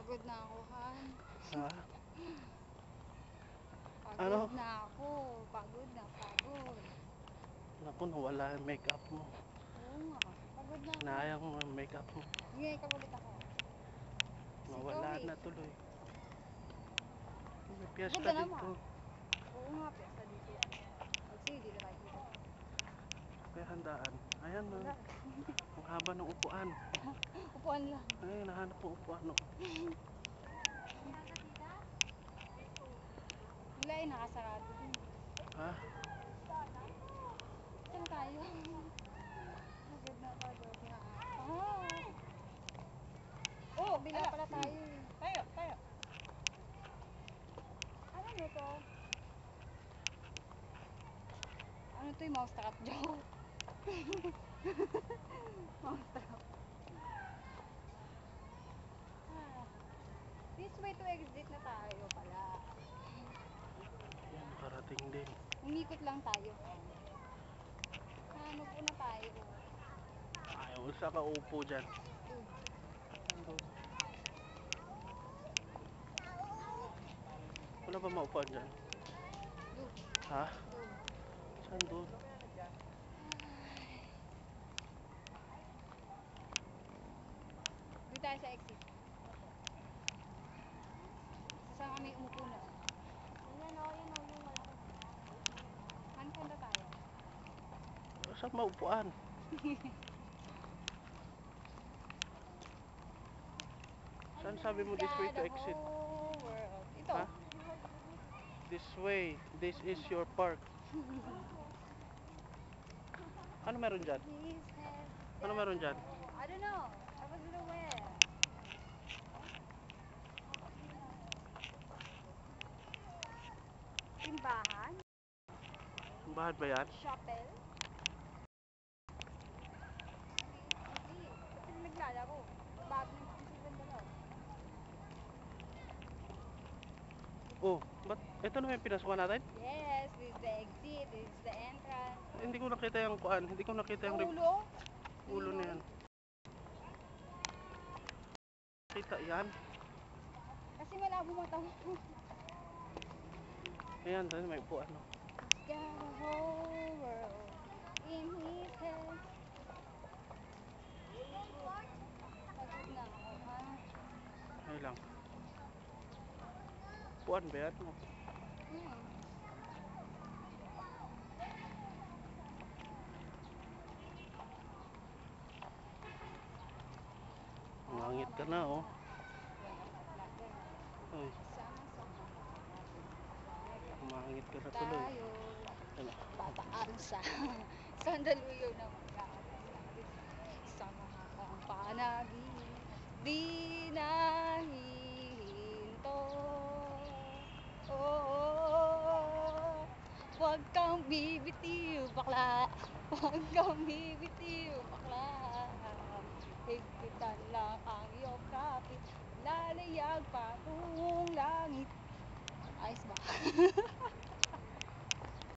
Pagod na ako, Han. Ha? Pagod Ano? na ako. Pagod na, pagod. Naku, nawala yung makeup mo. Oo nga. Pagod na ako. Sinayang mo yung makeup mo. Hingay ka ulit ako. Nawala Ikaw, na tuloy. May Pagod piyesta na dito. naman. Oo nga, piyesta dito. Sige, dito tayo dito. Kaya handaan. Ayan na. Wala. Ang haba ng upuan. Upuan lang. Ay, nahanap po upuan. No? Wala eh, nakasarado din. Ha? Saan tayo? Pagod na, pagod na. Oh, bila pala tayo eh. Tayo. Ano to? Ano to yung mousetrap joke? Mousetrap. This way to exit na tayo pala. Yan, nakarating din. Umikot lang tayo. Mag-una tayo. Ayaw, sa kaupo dyan. Wala ba maupuan dyan? Doon. Ha? Doon. Saan doon? Doon tayo sa exit. Saan kami umupo na? Yan o, yung malaki. Saan tayo? Saan maupuan? Saan sabi mo this way to exit? Ito. Ha? This way. This is your park. Ano meron dyan? Ano meron dyan? I don't know. I wasn't aware. Simbahan? Bahan ba yan? Chapel? Hindi. Kasi naglalaro. Bago nag-isipan dalaw. Oh, ba't ito naman yung pinasukan natin? Yes, this is the exit. This is the entrance. Hindi ko nakita yung kuan. Hindi ko nakita yung Ulo? ulo na yan. Kita yan. Kasi malabo mata mo. Ayan, doon may upuan. No? He's got a whole world in his head. Pagod na ako, ha? Ay lang. Upuan ba yan? No? Mangit ka na, oh. Ay, mangit ka na tuloy. Tayo, Ano? pataan sa sandaluyo na mag-aalis sa mga panaginip. Di nahihinto. Oh, huwag kang bibitiw, bakla. Huwag kang bibitiw, bakla. Higpitan lang ang iyong kapit. Lalayag patungong langit. Ayos ba?